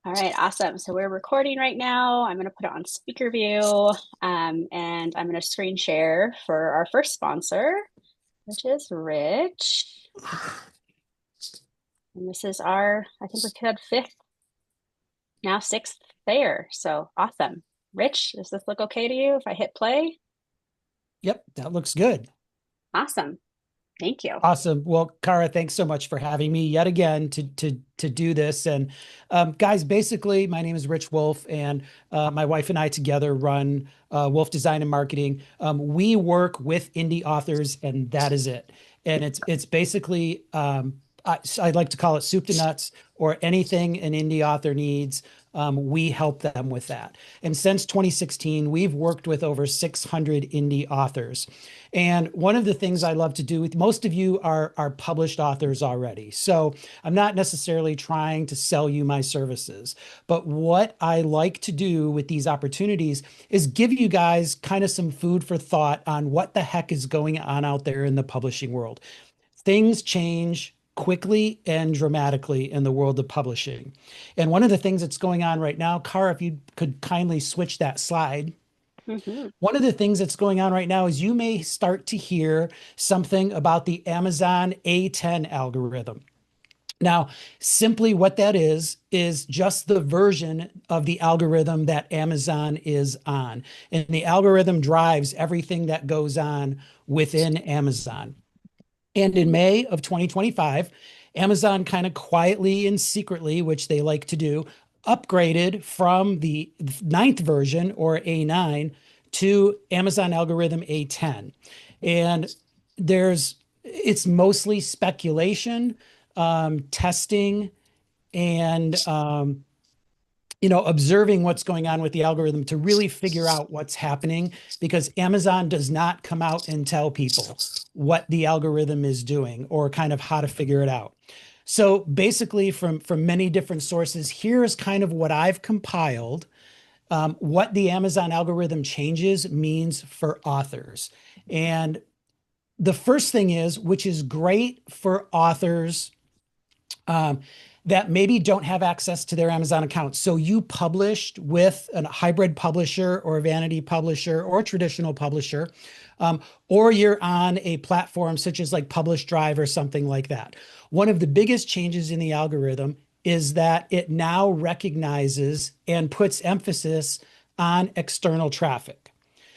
All right, awesome. So we're recording right now. I'm going to put it on speaker view, and I'm going to screen share for our first sponsor, which is Rich. And this is I think we had fifth, now sixth there. So awesome. Rich, does this look okay to you if I hit play? Yep, that looks good. Awesome. Thank you. Awesome. Well, Cara, thanks so much for having me yet again to do this. And guys, basically, my name is Rich Wolf, and my wife and I together run Wolf Design and Marketing. We work with indie authors, and that is it. And it's basically I'd like to call it soup to nuts or anything an indie author needs. We help them with that. And since 2016, we've worked with over 600 indie authors. And one of the things I love to do with most of you are published authors already. So I'm not necessarily trying to sell you my services, but what I like to do with these opportunities is give you guys kind of some food for thought on what the heck is going on out there in the publishing world. Things change quickly and dramatically in the world of publishing. And one of the things that's going on right now, Cara, if you could kindly switch that slide. Hmm. One of the things that's going on right now is you may start to hear something about the Amazon A10 algorithm. Now, simply what that is just the version of the algorithm that Amazon is on. And the algorithm drives everything that goes on within Amazon. And in May of 2025, Amazon kind of quietly and secretly, which they like to do, upgraded from the ninth version or A9 to Amazon algorithm A10. And it's mostly speculation, testing, and observing what's going on with the algorithm to really figure out what's happening because Amazon does not come out and tell people what the algorithm is doing or kind of how to figure it out. So basically, from many different sources, here's kind of what I've compiled, what the Amazon algorithm changes means for authors. And the first thing is, which is great for authors um, that maybe don't have access to their Amazon account. So you published with a hybrid publisher or a vanity publisher or a traditional publisher, or you're on a platform such as like Publish Drive or something like that. One of the biggest changes in the algorithm is that it now recognizes and puts emphasis on external traffic.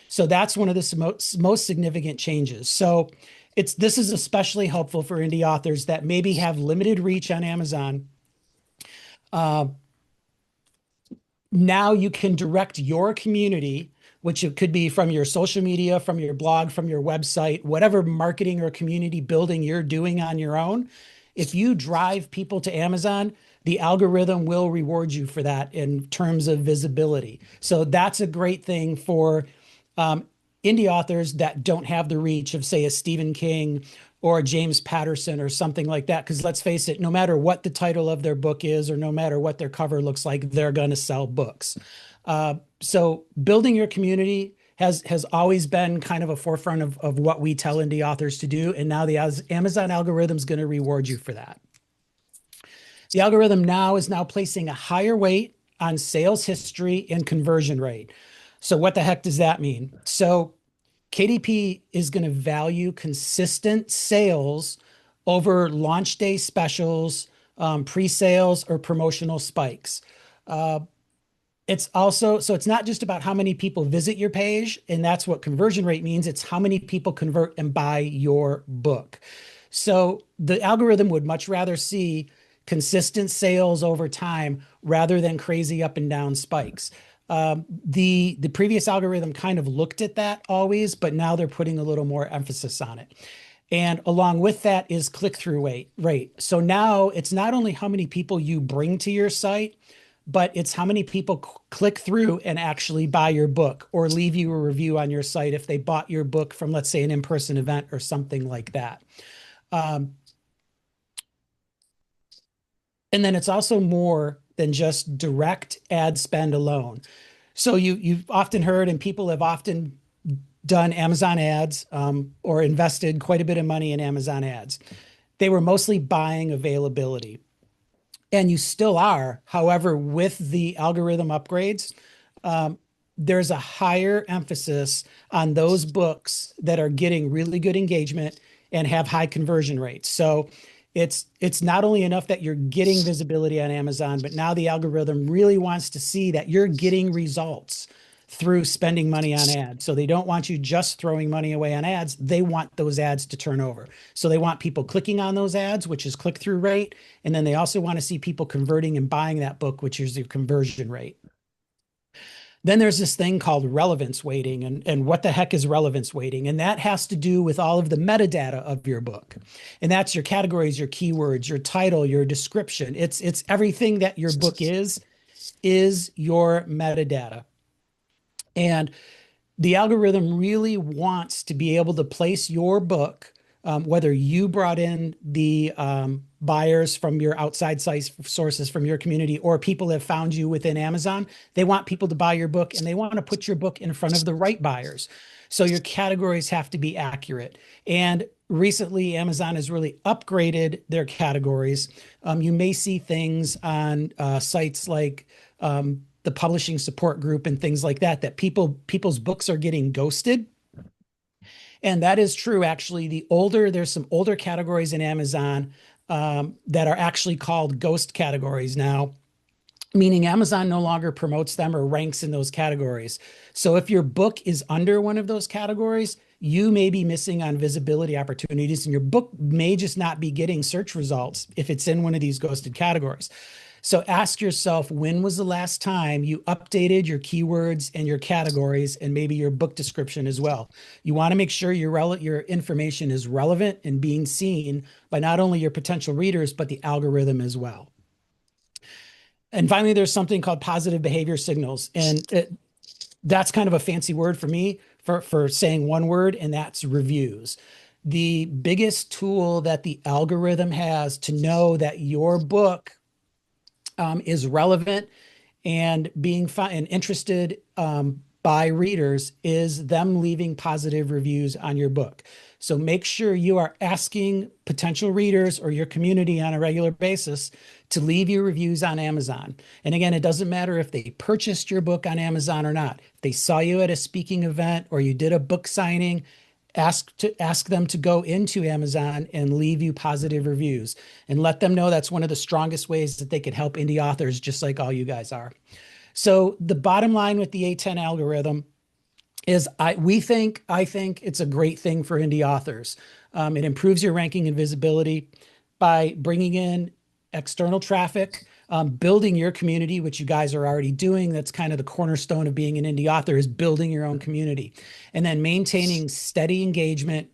So that's one of the most significant changes. So this is especially helpful for indie authors that maybe have limited reach on Amazon. Uh, Now you can direct your community, which it could be from your social media, from your blog, from your website, whatever marketing or community building you're doing on your own. If you drive people to Amazon, the algorithm will reward you for that in terms of visibility. So that's a great thing for um, indie authors that don't have the reach of, say, a Stephen King or a James Patterson or something like that. Because let's face it, no matter what the title of their book is or no matter what their cover looks like, they're going to sell books. So building your community has always been kind of a forefront of what we tell indie authors to do. And now the Amazon algorithm is going to reward you for that. The algorithm now is now placing a higher weight on sales history and conversion rate. So what the heck does that mean? So KDP is going to value consistent sales over launch day specials, pre-sales, or promotional spikes. Uh, it's not just about how many people visit your page, and that's what conversion rate means. It's how many people convert and buy your book. So the algorithm would much rather see consistent sales over time rather than crazy up and down spikes. The previous algorithm kind of looked at that always, but now they're putting a little more emphasis on it. And along with that is click-through rate. So now it's not only how many people you bring to your site, but it's how many people click through and actually buy your book or leave you a review on your site if they bought your book from, let's say, an in-person event or something like that. Um, and then it's also more than just direct ad spend alone. So you've often heard, and people have often done Amazon ads or invested quite a bit of money in Amazon ads. They were mostly buying availability. and you still are. However, with the algorithm upgrades, um, there's a higher emphasis on those books that are getting really good engagement and have high conversion rates. So it's not only enough that you're getting visibility on Amazon, but now the algorithm really wants to see that you're getting results through spending money on ads. So they don't want you just throwing money away on ads. They want those ads to turn over. So they want people clicking on those ads, which is click-through rate. And then they also want to see people converting and buying that book, which is your conversion rate. Then there's this thing called relevance weighting. And what the heck is relevance weighting? And that has to do with all of the metadata of your book. And that's your categories, your keywords, your title, your description. It's everything that your book is your metadata. And the algorithm really wants to be able to place your book, whether you brought in the buyers from your outside sources from your community or people have found you within Amazon. They want people to buy your book and they want to put your book in front of the right buyers. So your categories have to be accurate. And recently, Amazon has really upgraded their categories. You may see things on sites like the publishing support group and things like that, that people's books are getting ghosted. And that is true. Actually, there's some older categories in Amazon that are actually called ghost categories now, meaning Amazon no longer promotes them or ranks in those categories. So if your book is under one of those categories, you may be missing on visibility opportunities, and your book may just not be getting search results if it's in one of these ghosted categories. So ask yourself, when was the last time you updated your keywords and your categories and maybe your book description as well? You want to make sure your information is relevant and being seen by not only your potential readers, but the algorithm as well. And finally, there's something called positive behavior signals. And that's kind of a fancy word for me for saying one word, and that's reviews. The biggest tool that the algorithm has to know that your book is relevant and being and interested by readers is them leaving positive reviews on your book. So make sure you are asking potential readers or your community on a regular basis to leave you reviews on Amazon. And again, it doesn't matter if they purchased your book on Amazon or not. If they saw you at a speaking event or you did a book signing, ask them to go into Amazon and leave you positive reviews and let them know that's one of the strongest ways that they can help indie authors, just like all you guys are. So the bottom line with the A10 algorithm is I think it's a great thing for indie authors. It improves your ranking and visibility by bringing in external traffic, building your community, which you guys are already doing. That's kind of the cornerstone of being an indie author, is building your own community, and then maintaining steady engagement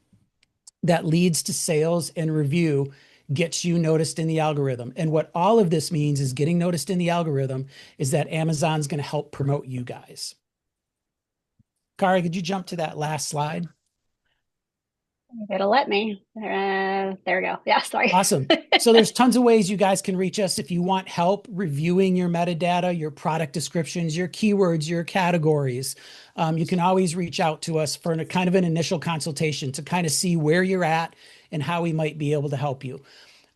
that leads to sales and review gets you noticed in the algorithm. And what all of this means is getting noticed in the algorithm is that Amazon's going to help promote you guys. Kari, could you jump to that last slide? It'll let me. There we go. Yeah, sorry. Awesome. So there's tons of ways you guys can reach us if you want help reviewing your metadata, your product descriptions, your keywords, your categories. You can always reach out to us for a kind of an initial consultation to kind of see where you're at and how we might be able to help you.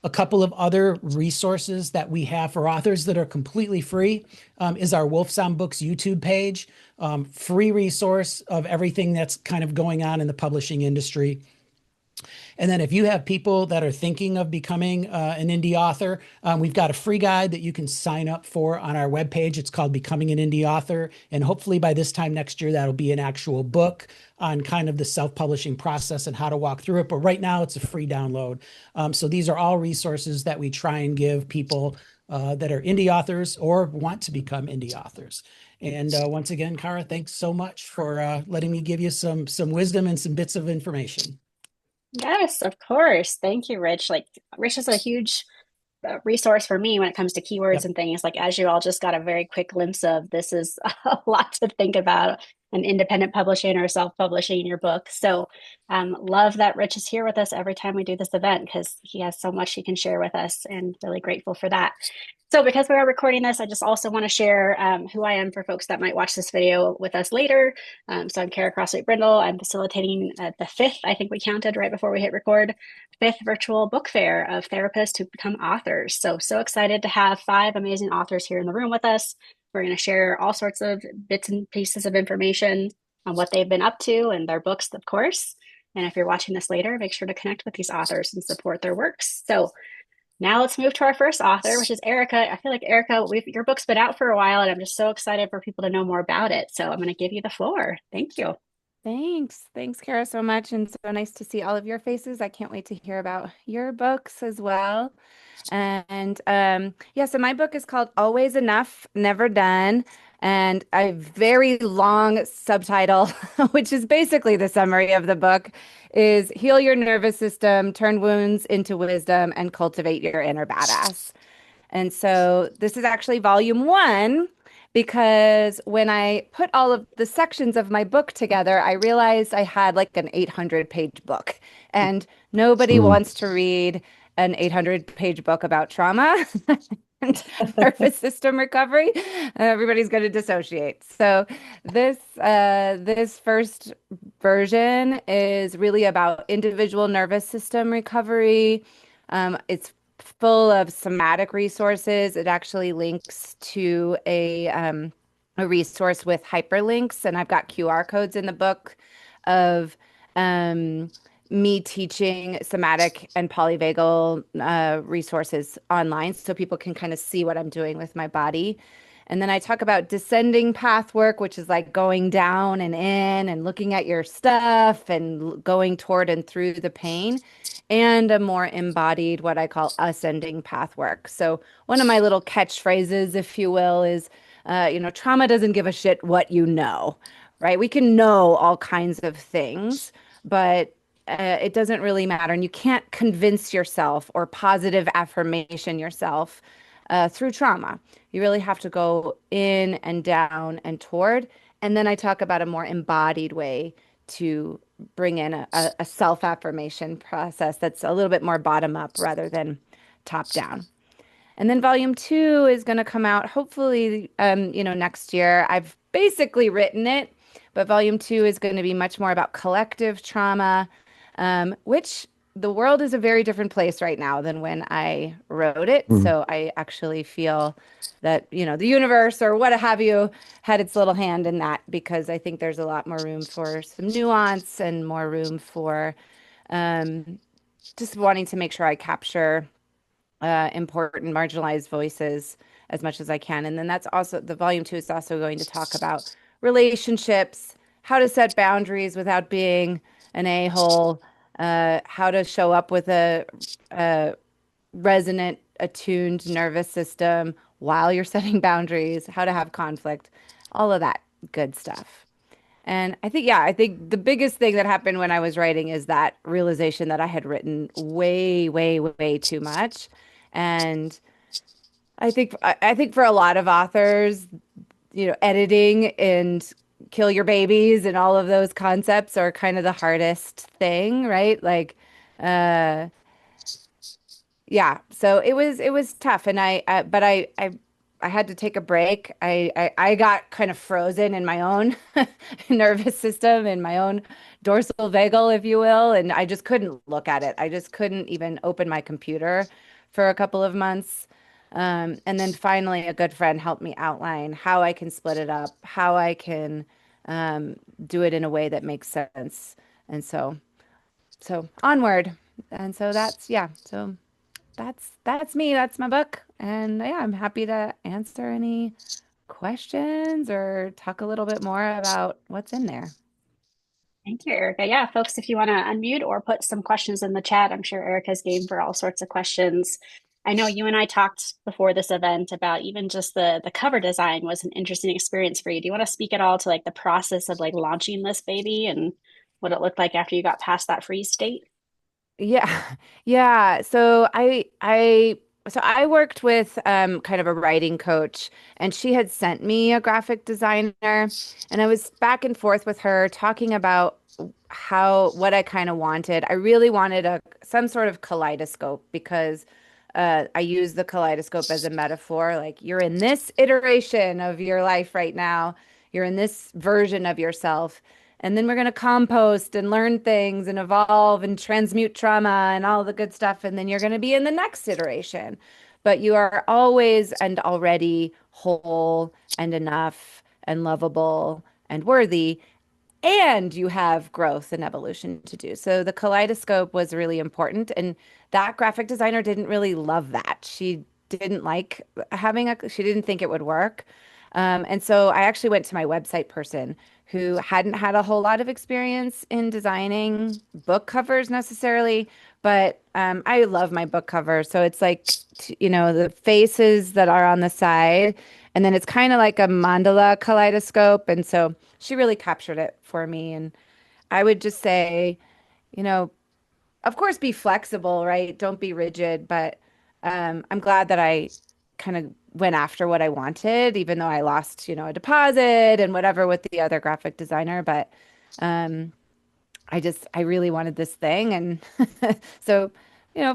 A couple of other resources that we have for authors that are completely free is our Wolf's on Books YouTube page. Free resource of everything that's kind of going on in the publishing industry. And then if you have people that are thinking of becoming an indie author, we've got a free guide that you can sign up for on our webpage. It's called Becoming an Indie Author. And hopefully by this time next year, that'll be an actual book on kind of the self-publishing process and how to walk through it. But right now it's a free download. So these are all resources that we try and give people that are indie authors or want to become indie authors. And once again, Kara, thanks so much for letting me give you some wisdom and some bits of information. Yes, of course. Thank you, Rich. Like, Rich is a huge resource for me when it comes to keywords Yep. and things. Like, as you all just got a very quick glimpse of, this is a lot to think about, an independent publishing or self-publishing your book. So, love that Rich is here with us every time we do this event because he has so much he can share with us, and really grateful for that. So, because we are recording this, I just also want to share who I am for folks that might watch this video with us later. So, I'm Kara Crossway Brindle. I'm facilitating the fifth, I think we counted right before we hit record, fifth virtual book fair of therapists who become authors. So, so excited to have five amazing authors here in the room with us. We're going to share all sorts of bits and pieces of information on what they've been up to and their books, of course. And if you're watching this later, make sure to connect with these authors and support their works. So, now let's move to our first author, which is Erica. I feel like Erica, your book's been out for a while, and I'm just so excited for people to know more about it. So I'm going to give you the floor. Thank you. Thanks. Thanks, Kara, so much. And so nice to see all of your faces. I can't wait to hear about your books as well. And yeah, so my book is called Always Enough, Never Done. And a very long subtitle, which is basically the summary of the book, is Heal Your Nervous System, Turn Wounds into Wisdom, and Cultivate Your Inner Badass. And so this is actually volume one because when I put all of the sections of my book together, I realized I had like an 800-page book, and nobody Mm. wants to read an 800-page book about trauma and nervous system recovery. Everybody's going to dissociate. So this first version is really about individual nervous system recovery. It's full of somatic resources. It actually links to a resource with hyperlinks, and I've got QR codes in the book of um, me teaching somatic and polyvagal resources online so people can kind of see what I'm doing with my body. And then I talk about descending path work, which is like going down and in and looking at your stuff and going toward and through the pain, and a more embodied, what I call ascending path work. So one of my little catchphrases, if you will, is, trauma doesn't give a shit what you know, right? We can know all kinds of things, but it doesn't really matter. And you can't convince yourself or positive affirmation yourself through trauma. You really have to go in and down and toward. And then I talk about a more embodied way to bring in a self-affirmation process that's a little bit more bottom up rather than top down. And then volume two is going to come out hopefully, next year. I've basically written it, but volume two is going to be much more about collective trauma, which the world is a very different place right now than when I wrote it. Mm. So I actually feel that, the universe or what have you had its little hand in that, because I think there's a lot more room for some nuance and more room for um, just wanting to make sure I capture important marginalized voices as much as I can. And then that's also the volume two is also going to talk about relationships, how to set boundaries without being an a-hole, how to show up with a resonant, attuned nervous system while you're setting boundaries, how to have conflict, all of that good stuff. And I think the biggest thing that happened when I was writing is that realization that I had written way, way, way too much. And I think for a lot of authors, editing and kill your babies and all of those concepts are kind of the hardest thing, right? Like, uh, yeah. So it was tough, and I had to take a break. I got kind of frozen in my own nervous system, in my own dorsal vagal, if you will, and I just couldn't look at it. I just couldn't even open my computer for a couple of months. And then finally, a good friend helped me outline how I can split it up, how I can do it in a way that makes sense. And so onward. And so that's me. That's my book. And yeah, I'm happy to answer any questions or talk a little bit more about what's in there. Thank you, Erica. Yeah, folks, if you want to unmute or put some questions in the chat, I'm sure Erica's game for all sorts of questions. I know you and I talked before this event about even just the cover design was an interesting experience for you. Do you want to speak at all to like the process of like launching this baby and what it looked like after you got past that freeze state? Yeah. Yeah. So I worked with kind of a writing coach, and she had sent me a graphic designer, and I was back and forth with her talking about how what I kind of wanted. I really wanted a some sort of kaleidoscope because I use the kaleidoscope as a metaphor. Like you're in this iteration of your life right now. You're in this version of yourself. And then we're going to compost and learn things and evolve and transmute trauma and all the good stuff. And then you're going to be in the next iteration. But you are always and already whole and enough and lovable and worthy. And you have growth and evolution to do. So the kaleidoscope was really important. And that graphic designer didn't really love that. She didn't like she didn't think it would work. And so I actually went to my website person who hadn't had a whole lot of experience in designing book covers necessarily, but I love my book cover. So it's like, the faces that are on the side, and then it's kind of like a mandala kaleidoscope. And so she really captured it for me. And I would just say, you know, of course, be flexible, right? Don't be rigid, but I'm glad that I kind of went after what I wanted, even though I lost, a deposit and whatever with the other graphic designer. But um, I really wanted this thing. And so,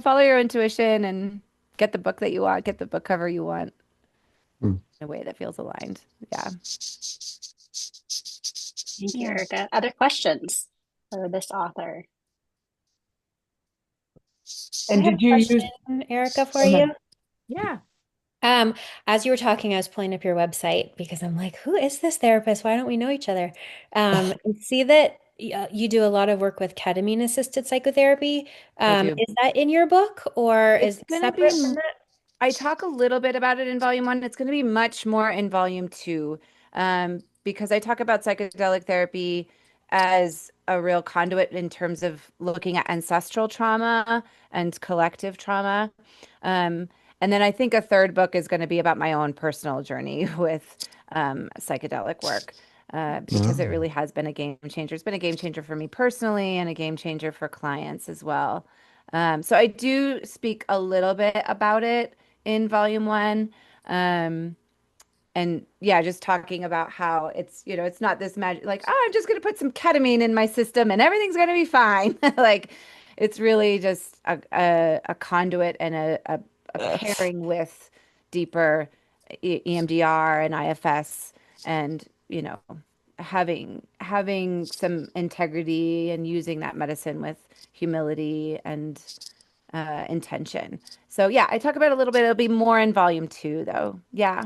follow your intuition and get the book that you want, get the book cover you want Mm. in a way that feels aligned. Yeah. Thank you, Yeah. Erica. Other questions for this author? I And have did a you use? question, Erica, for Go ahead. you. Yeah. As you were talking, I was pulling up your website because I'm like, who is this therapist? Why don't we know each other? And see that you do a lot of work with ketamine assisted psychotherapy. I do. Is that in your book or It's is it going to separate from be, that? I talk a little bit about it in volume one. It's going to be much more in volume two, because I talk about psychedelic therapy as a real conduit in terms of looking at ancestral trauma and collective trauma. Um, and then I think a third book is going to be about my own personal journey with psychedelic work. Because it really has been a game changer. It's been a game changer for me personally and a game changer for clients as well. So I do speak a little bit about it in volume one. Um, and yeah, just talking about how it's not this magic, like, oh, I'm just going to put some ketamine in my system and everything's going to be fine. Like, it's really just a conduit and a pairing with deeper EMDR and IFS and, having some integrity and using that medicine with humility and intention. So yeah, I talk about it a little bit. It'll be more in volume two, though. Yeah,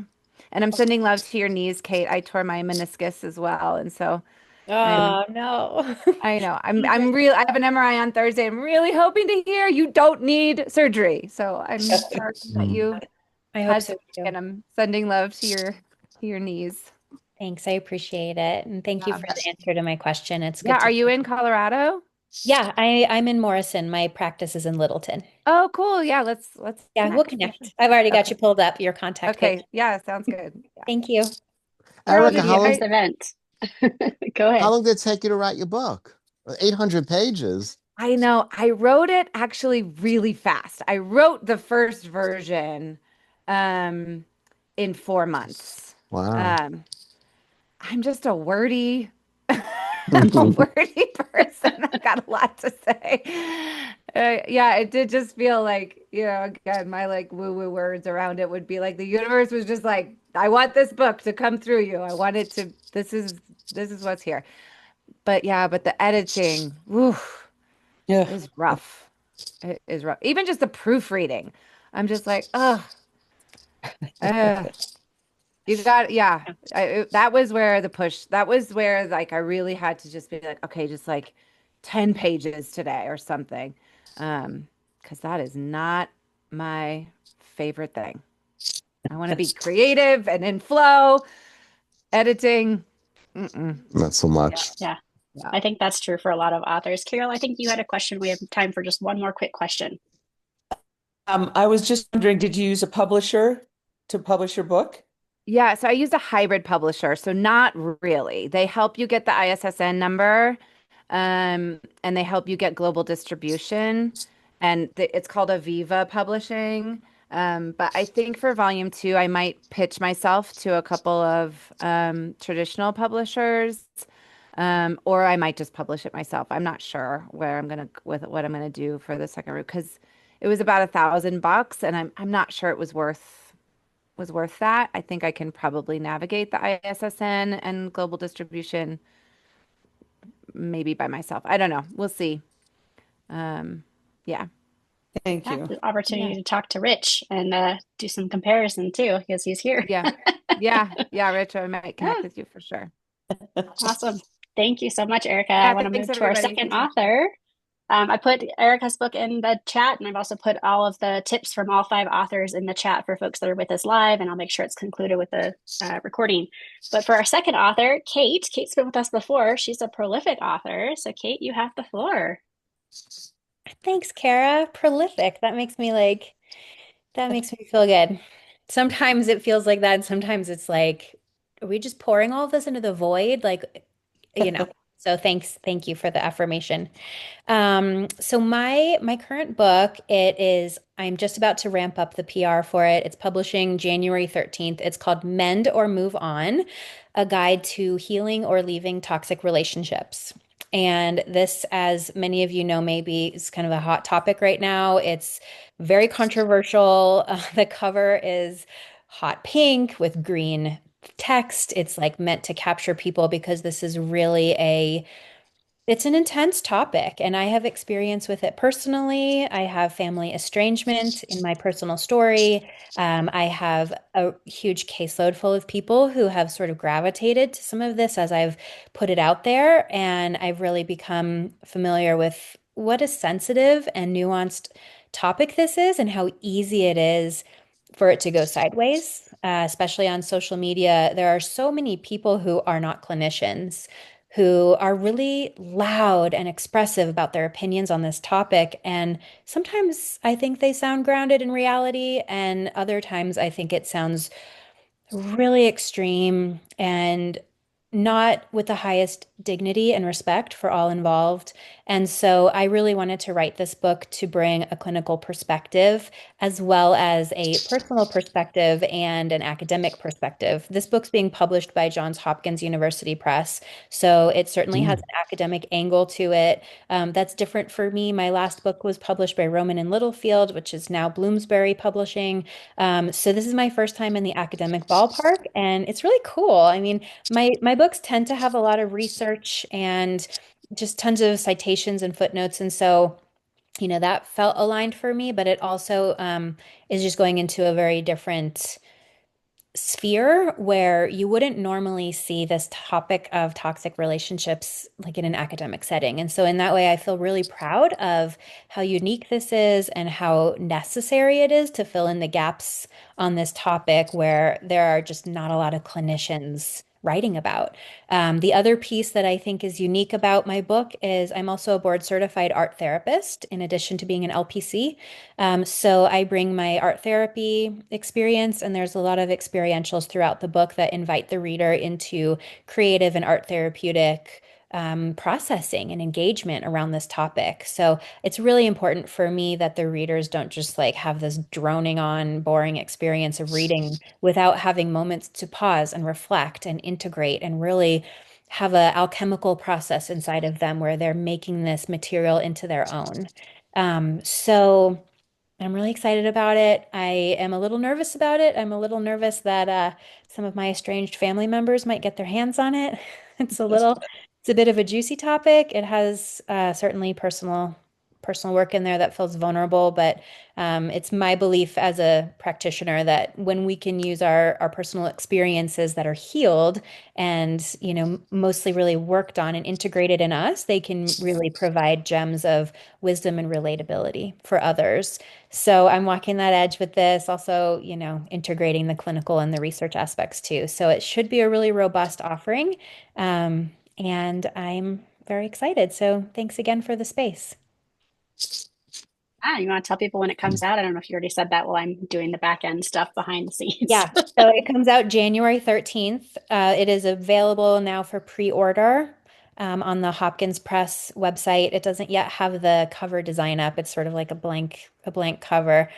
and I'm sending love to your knees, Kate. I tore my meniscus as well, and so I'm. Oh, no. I know. I'm real. I have an MRI on Thursday. I'm really hoping to hear you don't need surgery. So I'm sorry that you I hope had so to, too. and I'm sending love to your knees. Thanks. I appreciate it. And thank you Yeah. for the answer to my question. It's Yeah. good to Are you in Colorado? Yeah, I'm in Morrison. My practice is in Littleton. Oh, cool. Yeah. Let's Yeah, we'll connect. connect. I've already got Okay. you pulled up, your contact page. Okay. Yeah. Sounds good. Yeah. Thank you. Where Erica, will be how your long, next event? Go how ahead. long did it take you to write your book? 800 pages. I know. I wrote it actually really fast. I wrote the first version um, in 4 months. Wow. I'm just a wordy, I'm a wordy person. I got a lot to say. Yeah, it did just feel like, again, my like woo-woo words around it would be like the universe was just like, I want this book to come through you. I want it to, this is what's here. But yeah, but the editing, woo, Yeah. is rough. It is rough. Even just the proofreading. I'm just like, oh, you got, yeah. That was where that was where like I really had to just be like, okay, just like 10 pages today or something. Because that is not my favorite thing. I want to be creative and in flow, editing. Not so much. Yeah, Yeah. I think that's true for a lot of authors. Carol, I think you had a question. We have time for just one more quick question. I was just wondering, did you use a publisher to publish your book? Yeah, so I used a hybrid publisher, so not really. They help you get the ISSN number, and they help you get global distribution, and it's called Aviva Publishing. But I think for volume two, I might pitch myself to a couple of traditional publishers, or I might just publish it myself. I'm not sure where I'm gonna with what I'm gonna do for the second route because it was about $1,000, and I'm not sure it was worth that. I think I can probably navigate the ISSN and global distribution maybe by myself. I don't know. We'll see. Um, yeah. Thank Yeah, you. the opportunity Yeah. to talk to Rich and do some comparison too, because he's here. Yeah. Yeah. Yeah, Rich, I might Yeah, connect with you for sure. awesome. Thank you so much, Erica. I Yeah, want to thanks move to our everybody. second author. I put Erica's book in the chat, and I've also put all of the tips from all 5 authors in the chat for folks that are with us live, and I'll make sure it's concluded with the recording. But for our second author, Kate's been with us before. She's a prolific author. So, Kate, you have the floor. Thanks, Kara. Prolific. That makes me feel good. Sometimes it feels like that, and sometimes it's like, are we just pouring all of this into the void? So thank you for the affirmation. So my current book, I'm just about to ramp up the PR for it. It's publishing January 13th. It's called Mend or Move On, a guide to healing or leaving toxic relationships. And this, as many of you know, maybe is kind of a hot topic right now. It's very controversial. The cover is hot pink with green text. It's like meant to capture people because this is really it's an intense topic, and I have experience with it personally. I have family estrangement in my personal story. I have a huge caseload full of people who have sort of gravitated to some of this as I've put it out there, and I've really become familiar with what a sensitive and nuanced topic this is, and how easy it is for it to go sideways, especially on social media. There are so many people who are not clinicians who are really loud and expressive about their opinions on this topic. And sometimes I think they sound grounded in reality, and other times I think it sounds really extreme and not with the highest dignity and respect for all involved. And so I really wanted to write this book to bring a clinical perspective as well as a personal perspective and an academic perspective. This book's being published by Johns Hopkins University Press, so it certainly has Mm. an academic angle to it. That's different for me. My last book was published by Rowman and Littlefield, which is now Bloomsbury Publishing. So this is my first time in the academic ballpark, and it's really cool. I mean, my books tend to have a lot of research and just tons of citations and footnotes, and so that felt aligned for me. But it also is just going into a very different sphere where you wouldn't normally see this topic of toxic relationships like in an academic setting. And so in that way, I feel really proud of how unique this is and how necessary it is to fill in the gaps on this topic where there are just not a lot of clinicians writing about. The other piece that I think is unique about my book is I'm also a board certified art therapist in addition to being an LPC. So I bring my art therapy experience, and there's a lot of experientials throughout the book that invite the reader into creative and art therapeutic processing and engagement around this topic. So it's really important for me that the readers don't just like have this droning on, boring experience of reading without having moments to pause and reflect and integrate and really have a alchemical process inside of them where they're making this material into their own. So I'm really excited about it. I am a little nervous about it. I'm a little nervous that some of my estranged family members might get their hands on it. It's a bit of a juicy topic. It has certainly personal work in there that feels vulnerable, but it's my belief as a practitioner that when we can use our personal experiences that are healed and mostly really worked on and integrated in us, they can really provide gems of wisdom and relatability for others. So I'm walking that edge with this, also, integrating the clinical and the research aspects too. So it should be a really robust offering. And I'm very excited. So thanks again for the space. You want to tell people when it comes out? I don't know if you already said that while I'm doing the back end stuff behind the scenes. Yeah, so it comes out January 13th. It is available now for pre-order on the Hopkins Press website. It doesn't yet have the cover design up. It's sort of like a blank cover.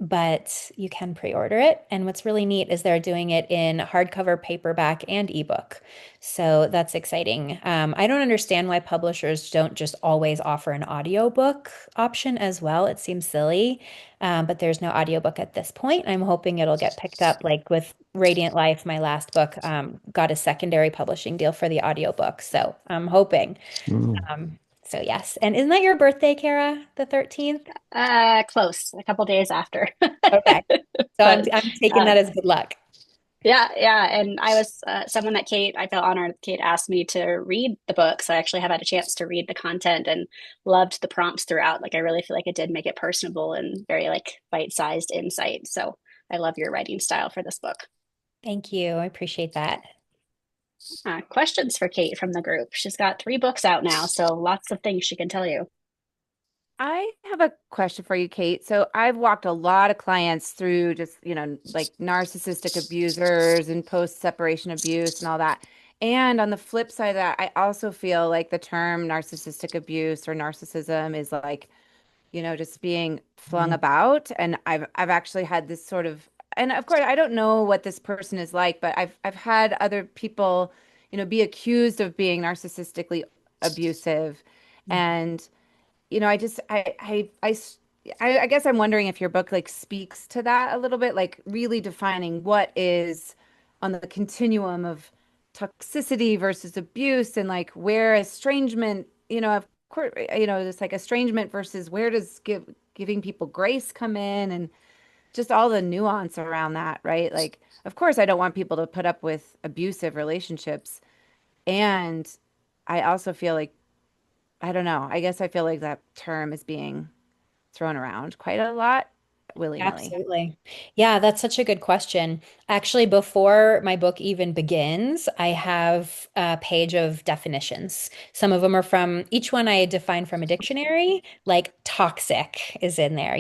but you can pre-order it. And what's really neat is they're doing it in hardcover, paperback, and ebook. So that's exciting. I don't understand why publishers don't just always offer an audiobook option as well. It seems silly, but there's no audiobook at this point. I'm hoping it'll get picked up, like with Radiant Life, my last book, got a secondary publishing deal for the audiobook. So I'm hoping. Mm. So yes. And isn't that your birthday, Kara, the 13th? Close, a couple days after. Okay. So I'm But I'm taking uh, that as good luck. yeah, yeah. And I was someone that I felt honored. Kate asked me to read the book. So I actually have had a chance to read the content and loved the prompts throughout. Like, I really feel like it did make it personable and very like bite-sized insight. So I love your writing style for this book. Thank you. I appreciate that. Questions for Kate from the group. She's got 3 books out now, so lots of things she can tell you. I have a question for you, Kate. So I've walked a lot of clients through just, like narcissistic abusers and post-separation abuse and all that. And on the flip side of that, I also feel like the term narcissistic abuse or narcissism is like, just being flung about. And I've actually had this sort of, and of course, I don't know what this person is like, but I've had other people, be accused of being narcissistically abusive. And I just I guess I'm wondering if your book like speaks to that a little bit, like really defining what is on the continuum of toxicity versus abuse and like where estrangement, of course, it's like estrangement versus where does giving people grace come in and just all the nuance around that, right? Like, of course, I don't want people to put up with abusive relationships. And I also feel like I don't know. I guess I feel like that term is being thrown around quite a lot willy-nilly. Absolutely. Yeah, that's such a good question. Actually, before my book even begins, I have a page of definitions. Some of them are from each one I define from a dictionary, like toxic is in there,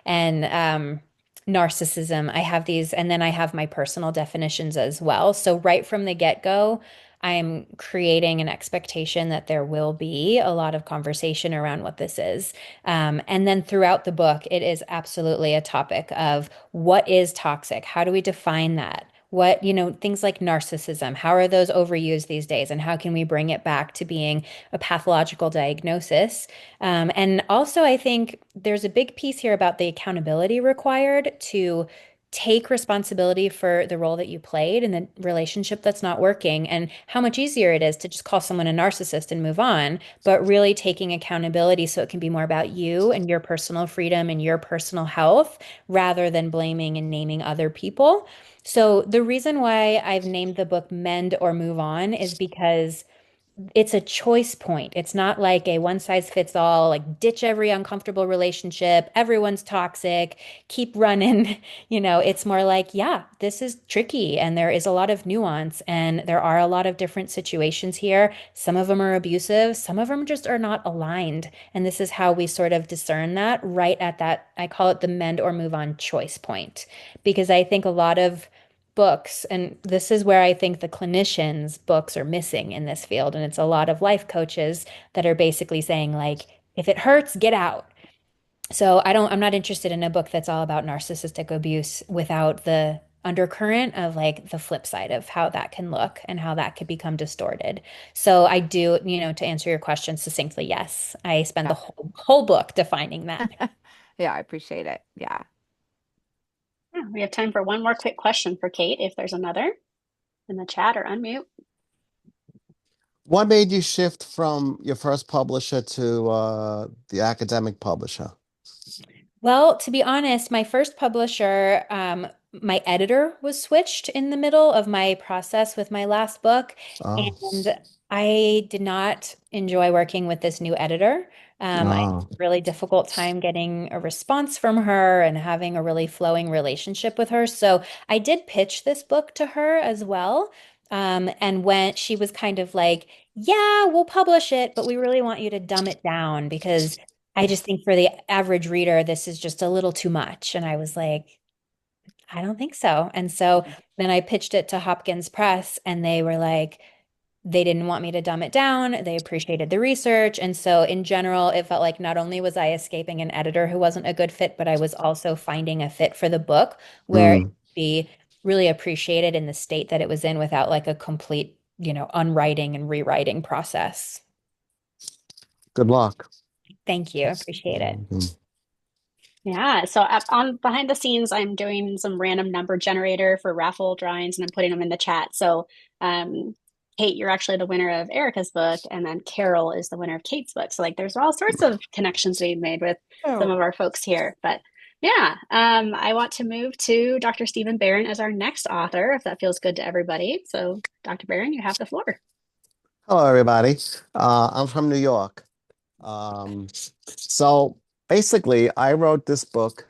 and narcissism. I have these, and then I have my personal definitions as well. So, right from the get-go, I'm creating an expectation that there will be a lot of conversation around what this is. And then throughout the book, it is absolutely a topic of what is toxic? How do we define that? What, things like narcissism, how are those overused these days? And how can we bring it back to being a pathological diagnosis? And also, I think there's a big piece here about the accountability required to take responsibility for the role that you played in the relationship that's not working, and how much easier it is to just call someone a narcissist and move on, but really taking accountability so it can be more about you and your personal freedom and your personal health rather than blaming and naming other people. So the reason why I've named the book Mend or Move On is because it's a choice point. It's not like a one size fits all, like ditch every uncomfortable relationship, everyone's toxic, keep running. It's more like, yeah, this is tricky and there is a lot of nuance and there are a lot of different situations here. Some of them are abusive, some of them just are not aligned. And this is how we sort of discern that right at that, I call it the mend or move on choice point, because I think a lot of books, and this is where I think the clinicians' books are missing in this field. And it's a lot of life coaches that are basically saying, like, if it hurts, get out. So I'm not interested in a book that's all about narcissistic abuse without the undercurrent of like the flip side of how that can look and how that could become distorted. So I do, to answer your question succinctly, yes, I spend the Yeah. whole book defining that. Yeah, I appreciate it. Yeah. Yeah, we have time for one more quick question for Kate, if there's another in the chat or unmute. What made you shift from your first publisher to the academic publisher? Well, to be honest, my first publisher, my editor was switched in the middle of my process with my last book, Oh, and I did not enjoy working with this new editor. I had oh, a really difficult time getting a response from her and having a really flowing relationship with her. So I did pitch this book to her as well. And when she was kind of like, yeah, we'll publish it, but we really want you to dumb it down because I just think for the average reader, this is just a little too much. And I was like, I don't think so. And so then I pitched it to Hopkins Press, and they were like, they didn't want me to dumb it down. They appreciated the research. And so in general, it felt like not only was I escaping an editor who wasn't a good fit, but I was also finding a fit for the book where it Mm, would be really appreciated in the state that it was in without like a complete, unwriting and rewriting process. good luck. Thank you. Appreciate it. Mhm. Yeah, so on behind the scenes, I'm doing some random number generator for raffle drawings and I'm putting them in the chat. So, Kate, you're actually the winner of Erica's book, and then Carol is the winner of Kate's book. So, like, there's all sorts of connections being made with some Oh, of our folks here. But yeah, I want to move to Dr. Stephen Barron as our next author, if that feels good to everybody. So, Dr. Barron, you have the floor. Hello, everybody. I'm from New York. So basically, I wrote this book,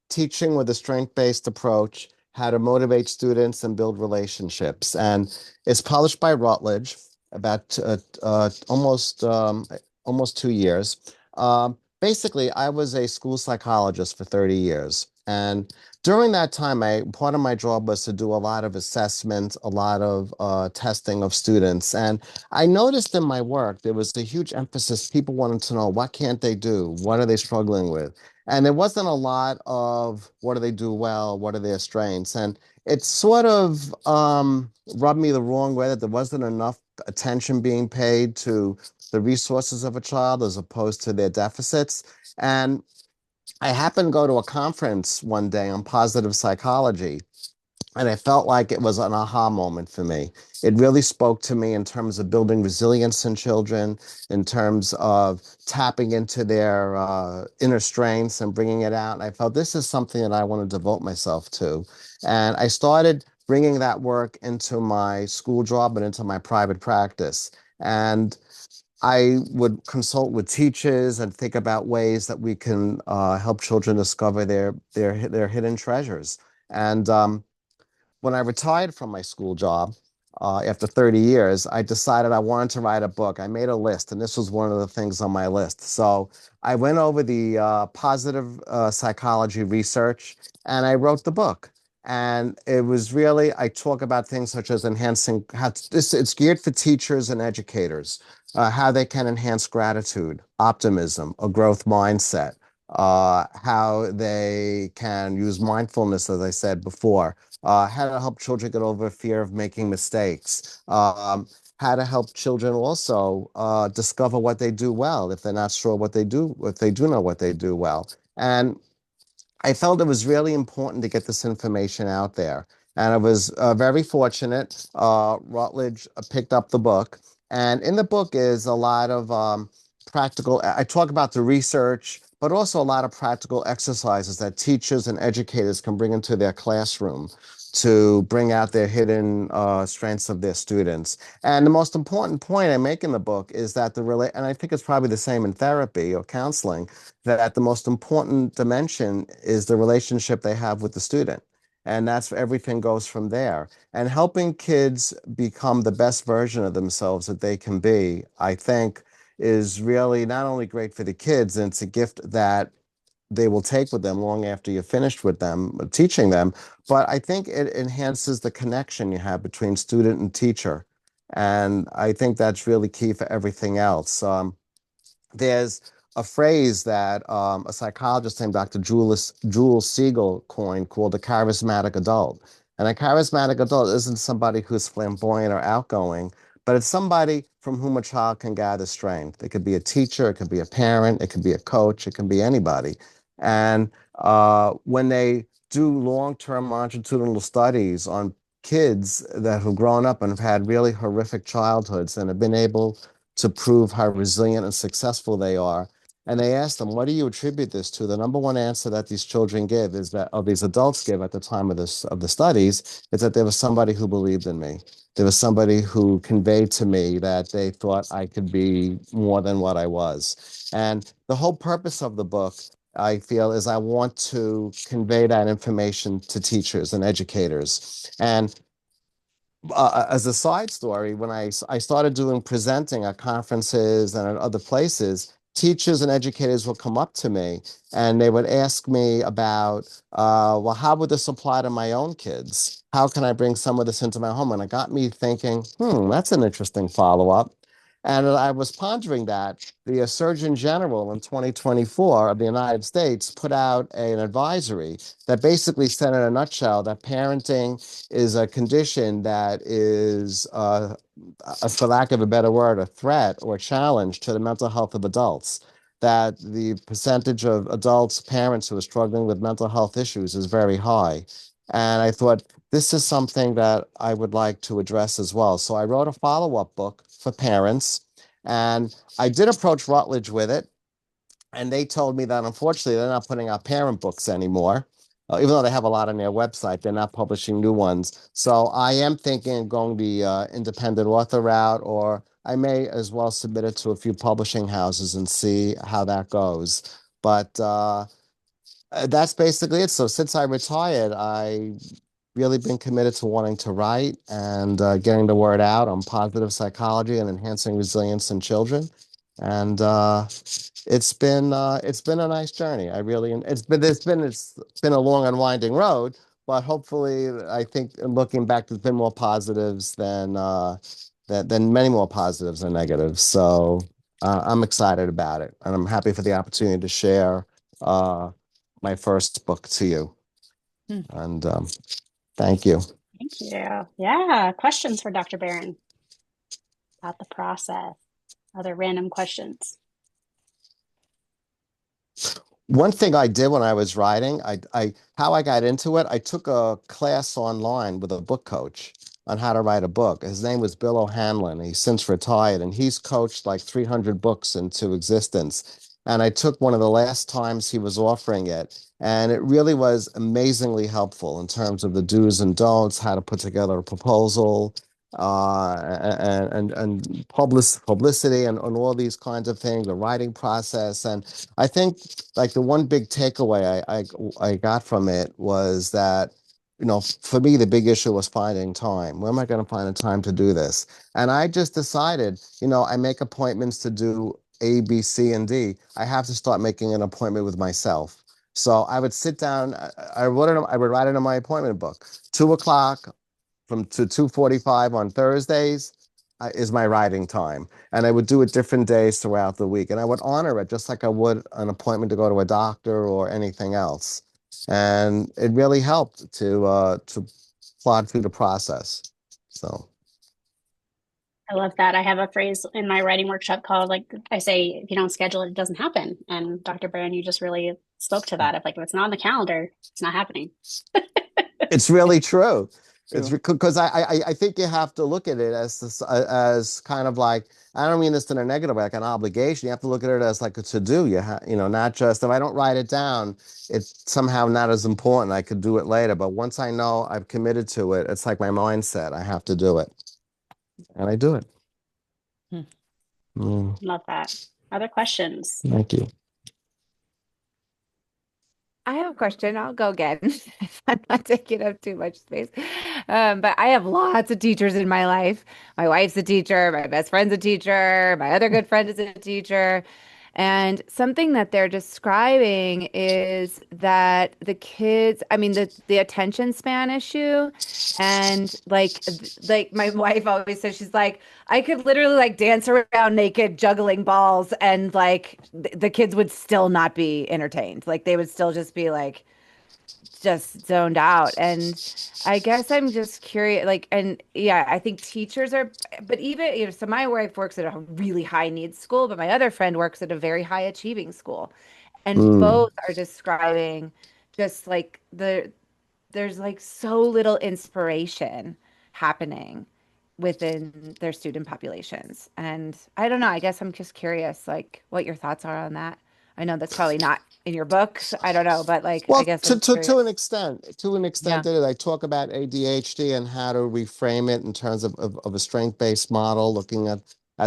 Teaching with a Strength-Based Approach, How to Motivate Students and Build Relationships. And it's published by Routledge, about almost 2 years. Basically, I was a school psychologist for 30 years. And during that time, part of my job was to do a lot of assessment, a lot of testing of students. And I noticed in my work, there was a huge emphasis. People wanted to know, what can't they do? What are they struggling with? And there wasn't a lot of what do they do well, what are their strengths. And it sort of rubbed me the wrong way that there wasn't enough attention being paid to the resources of a child as opposed to their deficits. And I happened to go to a conference one day on positive psychology, and I felt like it was an aha moment for me. It really spoke to me in terms of building resilience in children, in terms of tapping into their inner strengths and bringing it out. And I felt this is something that I want to devote myself to. And I started bringing that work into my school job and into my private practice. And I would consult with teachers and think about ways that we can help children discover their hidden treasures. And when I retired from my school job after 30 years, I decided I wanted to write a book. I made a list, and this was one of the things on my list. So I went over the positive psychology research, and I wrote the book. And it was really, I talk about things such as enhancing it's geared for teachers and educators, how they can enhance gratitude, optimism, a growth mindset, how they can use mindfulness, as I said before, how to help children get over fear of making mistakes, how to help children also discover what they do well if they're not sure what they do, if they do know what they do well. And I felt it was really important to get this information out there. And I was very fortunate. Routledge picked up the book. And in the book is a lot of practical, I talk about the research, but also a lot of practical exercises that teachers and educators can bring into their classroom to bring out their hidden strengths of their students. And the most important point I make in the book is that and I think it's probably the same in therapy or counseling, that the most important dimension is the relationship they have with the student. And that's everything goes from there. And helping kids become the best version of themselves that they can be, I think, is really not only great for the kids, and it's a gift that they will take with them long after you're finished with them, teaching them, but I think it enhances the connection you have between student and teacher. And I think that's really key for everything else. There's a phrase that a psychologist named Dr. Jules Siegel coined called a charismatic adult. And a charismatic adult isn't somebody who's flamboyant or outgoing, but it's somebody from whom a child can gather strength. It could be a teacher, it could be a parent, it could be a coach, it can be anybody. And when they do long-term longitudinal studies on kids that have grown up and have had really horrific childhoods and have been able to prove how resilient and successful they are. And they ask them, what do you attribute this to? The number one answer that these children give is that, or these adults give at the time of the studies, is that there was somebody who believed in me. There was somebody who conveyed to me that they thought I could be more than what I was. And the whole purpose of the book, I feel, is I want to convey that information to teachers and educators. And as a side story, when I started doing presenting at conferences and at other places, teachers and educators would come up to me and they would ask me about, well, how would this apply to my own kids? How can I bring some of this into my home? And it got me thinking, that's an interesting follow-up. And I was pondering that. The Surgeon General in 2024 of the United States put out an advisory that basically said in a nutshell that parenting is a condition that is, for lack of a better word, a threat or a challenge to the mental health of adults. That the percentage of adults, parents who are struggling with mental health issues is very high. And I thought, this is something that I would like to address as well. So I wrote a follow-up book for parents, and I did approach Routledge with it, and they told me that unfortunately they're not putting out parent books anymore. Even though they have a lot on their website, they're not publishing new ones. So I am thinking of going the independent author route, or I may as well submit it to a few publishing houses and see how that goes. But that's basically it. So since I retired, I really been committed to wanting to write and getting the word out on positive psychology and enhancing resilience in children. And it's been a nice journey. I really, it's been a long and winding road, but hopefully, I think looking back, there's been more positives than many more positives than negatives. So I'm excited about it, and I'm happy for the opportunity to share my first book to you. And thank you. Thank you. Yeah. Questions for Dr. Barron about the process? Other random questions? One thing I did when I was writing, how I got into it, I took a class online with a book coach on how to write a book. His name was Bill O'Hanlon. He's since retired, and he's coached like 300 books into existence. And I took one of the last times he was offering it, and it really was amazingly helpful in terms of the do's and don'ts, how to put together a proposal, and publicity and all these kinds of things, the writing process. And I think like the one big takeaway I got from it was that, for me, the big issue was finding time. Where am I going to find the time to do this? And I just decided, I make appointments to do A, B, C, and D. I have to start making an appointment with myself. So I would sit down, I would write it in my appointment book, 2:00 to 2:45 on Thursdays is my writing time. And I would do it different days throughout the week. And I would honor it just like I would an appointment to go to a doctor or anything else. And it really helped to plod through the process. So I love that. I have a phrase in my writing workshop called, like, I say, if you don't schedule it, it doesn't happen. And Dr. Barron, you just really spoke to that. If it's not on the calendar, it's not happening. It's really true. It's because I think you have to look at it as kind of like, I don't mean this in a negative way, like an obligation. You have to look at it as like a to-do. Not just if I don't write it down, it's somehow not as important. I could do it later. But once I know I've committed to it, it's like my mindset. I have to do it. And I do it. Love that. Other questions? Thank you. I have a question. I'll go again. I'm not taking up too much space. But I have lots of teachers in my life. My wife's a teacher. My best friend's a teacher. My other good friend is a teacher. And something that they're describing is that the kids, the attention span issue, and like my wife always says, she's like, I could literally like dance around naked juggling balls, and like the kids would still not be entertained. Like they would still just be like just zoned out. And I guess I'm just curious, and yeah, I think teachers are, but even, so my wife works at a really high needs school, but my other friend works at a very high achieving school. And both are describing just like there's like so little inspiration happening within their student populations. And I don't know, I guess I'm just curious, like what your thoughts are on that. I know that's probably not in your books. I don't know, but like, well, I guess to an extent, Yeah. I talk about ADHD and how to reframe it in terms of a strength-based model, looking at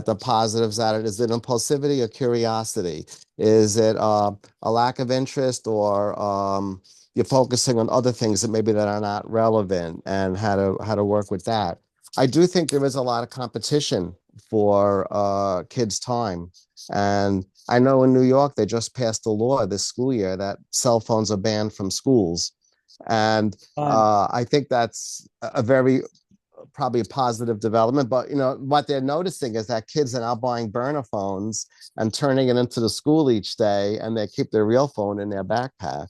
the positives at it. Is it impulsivity or curiosity? Is it a lack of interest, or you're focusing on other things that are not relevant, and how to work with that? I do think there is a lot of competition for kids' time. And I know in New York, they just passed a law this school year that cell phones are banned from schools. And I think that's a very probably a positive development. But what they're noticing is that kids are now buying burner phones and turning it into the school each day, and they keep their real phone in their backpack.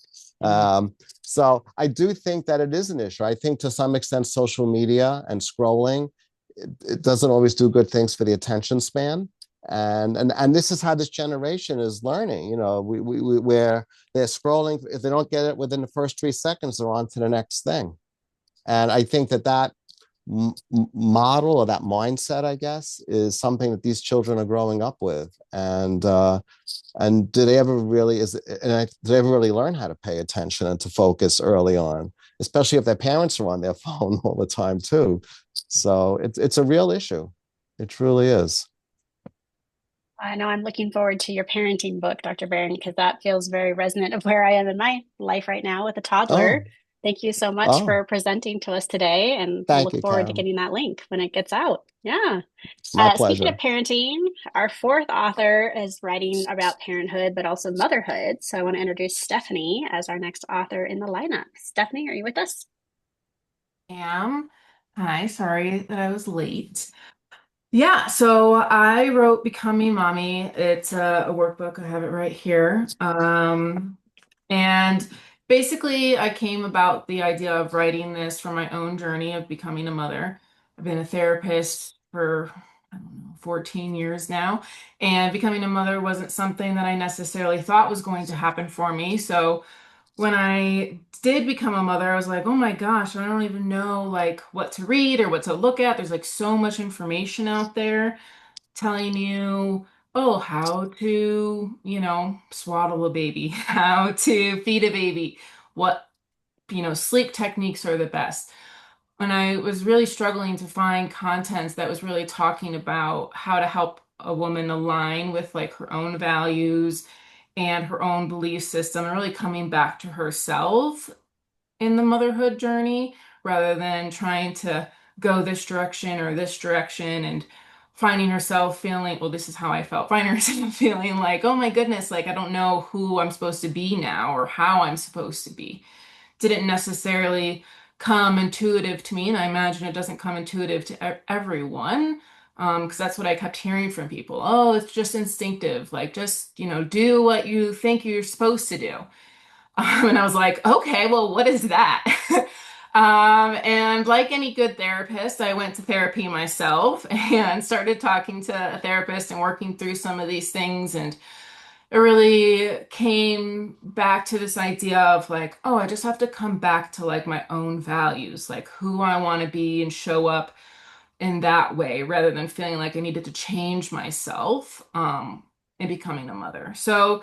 So I do think that it is an issue. I think to some extent, social media and scrolling, it doesn't always do good things for the attention span. And this is how this generation is learning. Where they're scrolling. If they don't get it within the first 3 seconds, they're on to the next thing. And I think that model or that mindset, I guess, is something that these children are growing up with. And do they ever really learn how to pay attention and to focus early on, especially if their parents are on their phone all the time too? So it's a real issue. It truly is. I know I'm looking forward to your parenting book, Dr. Barron, because that feels very resonant of where I am in my life right now with a toddler. Oh, Thank you so much oh, for presenting to us today, and we'll thank look you, forward to Karen. getting that link when it gets out. Yeah. My Speaking of pleasure. parenting, our fourth author is writing about parenthood, but also motherhood. So I want to introduce Stephanie as our next author in the lineup. Stephanie, are you with us? Am. Hi, sorry that I was late. Yeah, so I wrote Becoming Mommy. It's a workbook. I have it right here. And basically, I came about the idea of writing this from my own journey of becoming a mother. I've been a therapist for, I don't know, 14 years now, and becoming a mother wasn't something that I necessarily thought was going to happen for me. So when I did become a mother, I was like, oh my gosh, I don't even know like what to read or what to look at. There's like so much information out there telling you, oh, how to, swaddle a baby, how to feed a baby, what, sleep techniques are the best. And I was really struggling to find content that was really talking about how to help a woman align with like her own values and her own belief system and really coming back to herself in the motherhood journey rather than trying to go this direction or this direction and finding herself feeling, well, this is how I felt, finding herself feeling like, oh my goodness, like I don't know who I'm supposed to be now or how I'm supposed to be. Didn't necessarily come intuitive to me, and I imagine it doesn't come intuitive to everyone. Because that's what I kept hearing from people. Oh, it's just instinctive. Like, just, do what you think you're supposed to do. And I was like, okay, well, what is that? And like any good therapist, I went to therapy myself and started talking to a therapist and working through some of these things. And it really came back to this idea of like, oh, I just have to come back to like my own values, like who I want to be and show up in that way rather than feeling like I needed to change myself in becoming a mother. So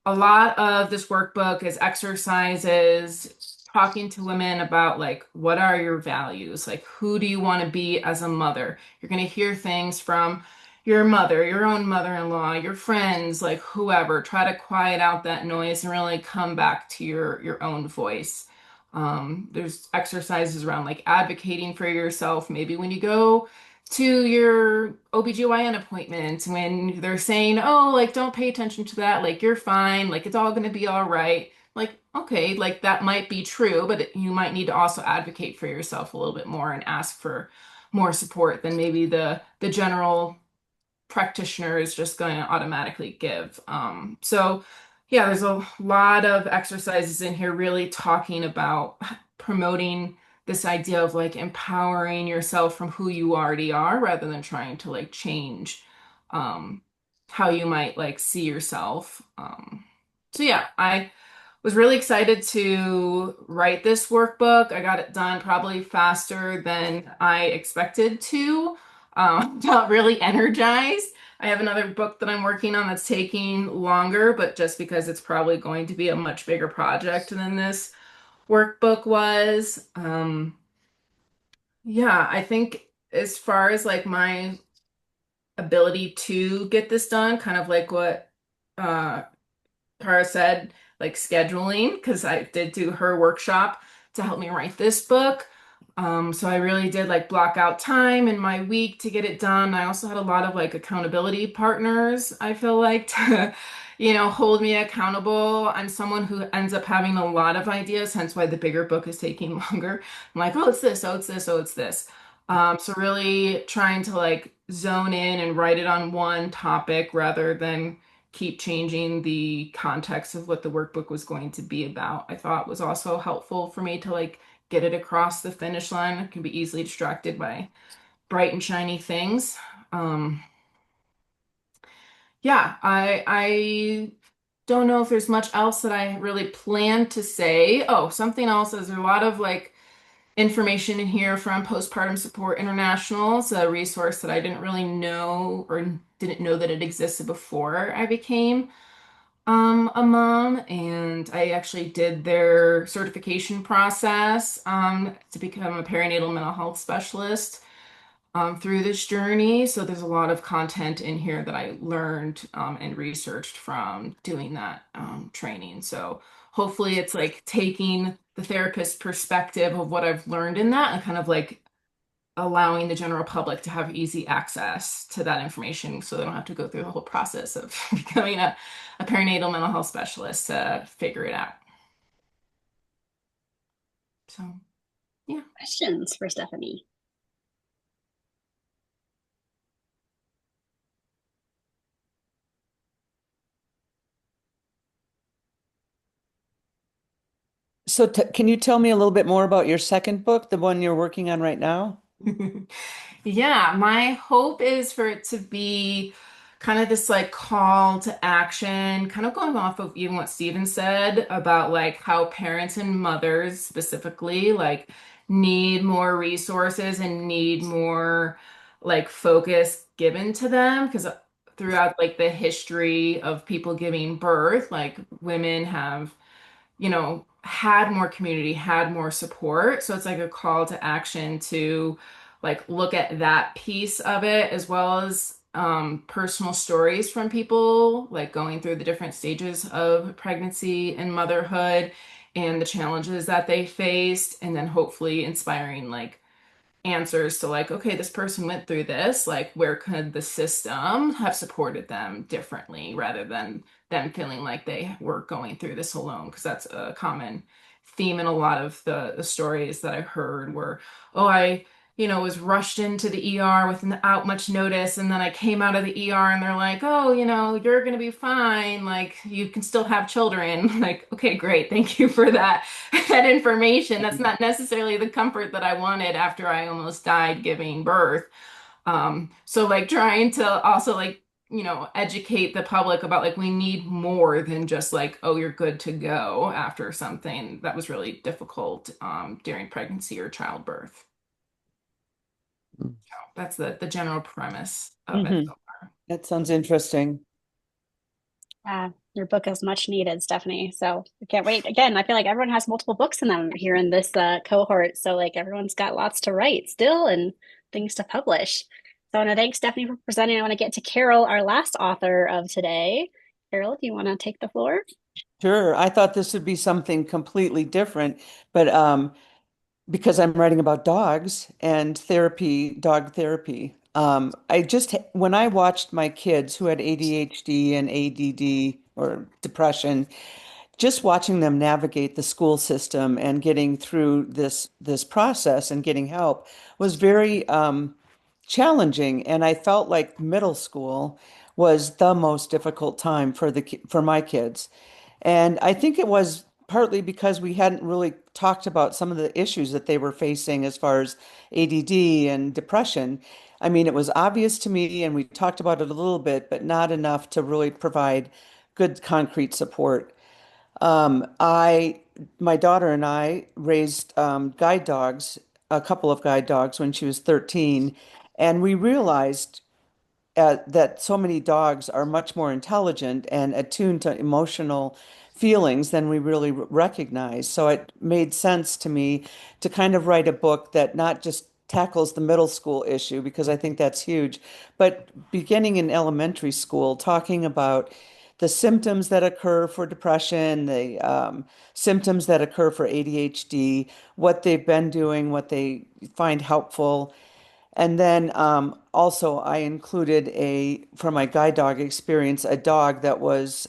a lot of this workbook is exercises, talking to women about like what are your values? Like who do you want to be as a mother? You're going to hear things from your mother, your own mother-in-law, your friends, like whoever. Try to quiet out that noise and really come back to your own voice. There's exercises around like advocating for yourself. Maybe when you go to your OBGYN appointment, when they're saying, oh, like, don't pay attention to that, like, you're fine, like, it's all going to be all right. Like, okay, like, that might be true, but you might need to also advocate for yourself a little bit more and ask for more support than maybe the general practitioner is just going to automatically give. So yeah, there's a lot of exercises in here really talking about promoting this idea of like empowering yourself from who you already are rather than trying to like change um, how you might like see yourself. So yeah, I was really excited to write this workbook. I got it done probably faster than I expected to. Felt really energized. I have another book that I'm working on that's taking longer, but just because it's probably going to be a much bigger project than this workbook was. Yeah, I think as far as like my ability to get this done, kind of like what uh, Tara said, like scheduling, because I did do her workshop to help me write this book. So I really did like block out time in my week to get it done. I also had a lot of like accountability partners, I feel like, to, hold me accountable. I'm someone who ends up having a lot of ideas, hence why the bigger book is taking longer. I'm like, oh, it's this, oh, it's this, oh, it's this. So really trying to like zone in and write it on one topic rather than keep changing the context of what the workbook was going to be about, I thought was also helpful for me to like get it across the finish line. I can be easily distracted by bright and shiny things. Um, yeah, I don't know if there's much else that I really plan to say. Oh, something else is there's a lot of like information in here from Postpartum Support International. It's a resource that I didn't really know or didn't know that it existed before I became a mom, and I actually did their certification process to become a perinatal mental health specialist through this journey. So there's a lot of content in here that I learned and researched from doing that training. So hopefully it's like taking the therapist perspective of what I've learned in that and kind of like allowing the general public to have easy access to that information so they don't have to go through the whole process of becoming a perinatal mental health specialist to figure it out. So, yeah. Questions for Stephanie? So can you tell me a little bit more about your second book, the one you're working on right now? Yeah, my hope is for it to be kind of this like call to action, kind of going off of even what Steven said about like how parents and mothers specifically like need more resources and need more like focus given to them because throughout like the history of people giving birth, like women have had more community, had more support. So it's like a call to action to like look at that piece of it as well as personal stories from people like going through the different stages of pregnancy and motherhood and the challenges that they faced, and then hopefully inspiring like answers to like, okay, this person went through this, like where could the system have supported them differently rather than them feeling like they were going through this alone? Because that's a common theme in a lot of the stories that I heard were, oh, I was rushed into the ER without much notice. And then I came out of the ER and they're like, oh, you're going to be fine. Like you can still have children. Like, okay, great. Thank you for that information. That's not necessarily the comfort that I wanted after I almost died giving birth. So like trying to also like, educate the public about like we need more than just like, oh, you're good to go after something that was really difficult during pregnancy or childbirth. That's the general premise of it so far. That sounds interesting. Your book is much needed, Stephanie. So I can't wait. Again, I feel like everyone has multiple books in them here in this cohort. So like everyone's got lots to write still and things to publish. So I want to thank Stephanie for presenting. I want to get to Carol, our last author of today. Carol, do you want to take the floor? Sure. I thought this would be something completely different, but because I'm writing about dogs and therapy, dog therapy. When I watched my kids who had ADHD and ADD or depression, just watching them navigate the school system and getting through this process and getting help was very challenging. And I felt like middle school was the most difficult time for my kids. And I think it was partly because we hadn't really talked about some of the issues that they were facing as far as ADD and depression. I mean, it was obvious to me, and we talked about it a little bit, but not enough to really provide good concrete support. I, my daughter and I raised guide dogs, a couple of guide dogs when she was 13, and we realized that so many dogs are much more intelligent and attuned to emotional feelings than we really recognize. So it made sense to me to kind of write a book that not just tackles the middle school issue, because I think that's huge, but beginning in elementary school, talking about the symptoms that occur for depression, the symptoms that occur for ADHD, what they've been doing, what they find helpful. And then also I included for my guide dog experience, a dog that was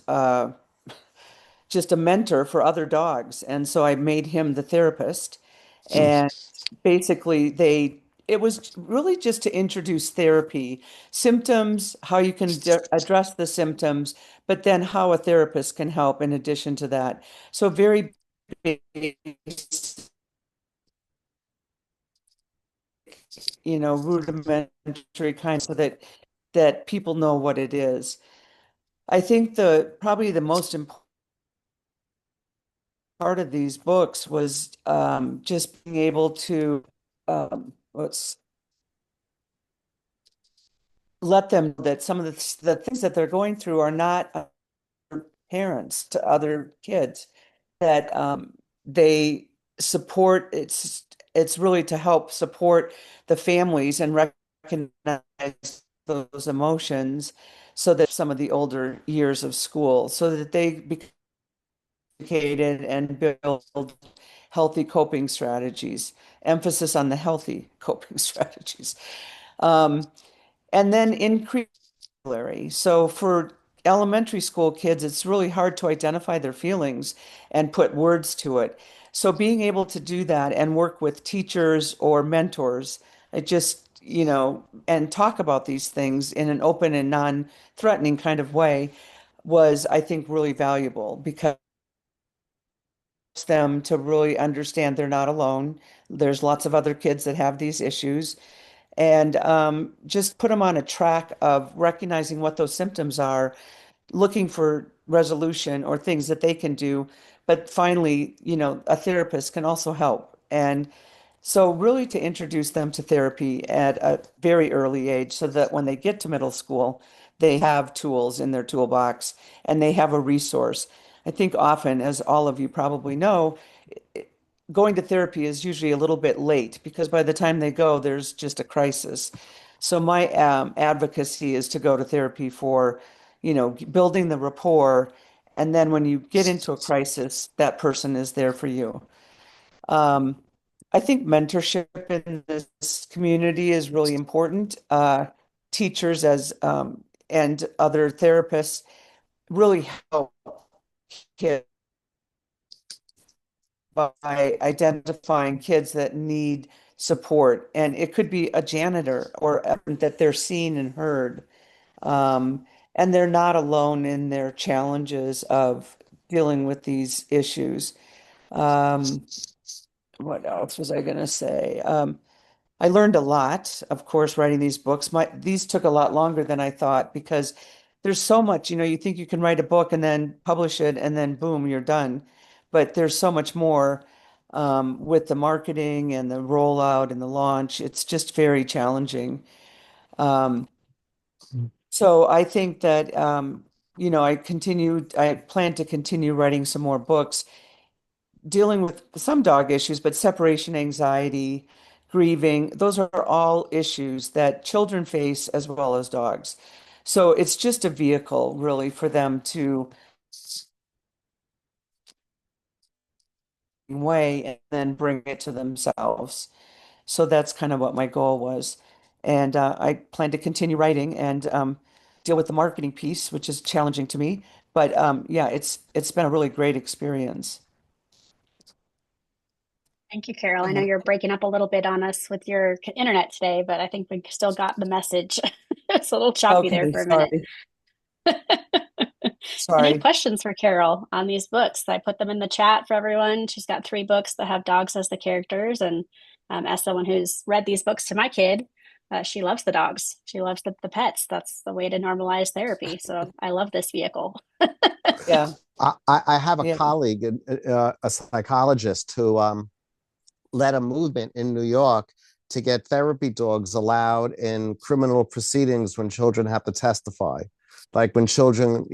just a mentor for other dogs. And so I made him the therapist. And basically it was really just to introduce therapy, symptoms, how you can address the symptoms, but then how a therapist can help in addition to that. So very rudimentary kind so that people know what it is. I think probably the most important part of these books was just being able to let them know that some of the things that they're going through are not parents to other kids, that they support. It's really to help support the families and recognize those emotions, so that some of the older years of school, so that they become educated and build healthy coping strategies, emphasis on the healthy coping strategies. And then increase vocabulary. So for elementary school kids, it's really hard to identify their feelings and put words to it. So being able to do that and work with teachers or mentors, it just, and talk about these things in an open and non-threatening kind of way was, I think, really valuable, because them to really understand they're not alone. There's lots of other kids that have these issues, and just put them on a track of recognizing what those symptoms are, looking for resolution or things that they can do. But finally, a therapist can also help. And so really to introduce them to therapy at a very early age, so that when they get to middle school, they have tools in their toolbox and they have a resource. I think often, as all of you probably know, going to therapy is usually a little bit late, because by the time they go, there's just a crisis. So my advocacy is to go to therapy for, building the rapport. And then when you get into a crisis, that person is there for you. I think mentorship in this community is really important. Teachers and other therapists really help kids by identifying kids that need support. And it could be a janitor or that they're seen and heard. And they're not alone in their challenges of dealing with these issues. What else was I going to say? I learned a lot, of course, writing these books. These took a lot longer than I thought, because there's so much, you think you can write a book and then publish it and then boom, you're done. But there's so much more with the marketing and the rollout and the launch. It's just very challenging. So I think that, I plan to continue writing some more books dealing with some dog issues, but separation anxiety, grieving, those are all issues that children face as well as dogs. So it's just a vehicle really for them to weigh and then bring it to themselves. So that's kind of what my goal was. And I plan to continue writing and deal with the marketing piece, which is challenging to me. But yeah, it's been a really great experience. Thank you, Carol. I know you're breaking up a little bit on us with your internet today, but I think we still got the message. It's a little choppy there for a minute. Sorry. Any questions for Carol on these books? I put them in the chat for everyone. She's got 3 books that have dogs as the characters. And as someone who's read these books to my kid, she loves the dogs. She loves the pets. That's the way to normalize therapy. So I love this vehicle. Yeah. I have a colleague, a psychologist, who led a movement in New York to get therapy dogs allowed in criminal proceedings when children have to testify. Like when children,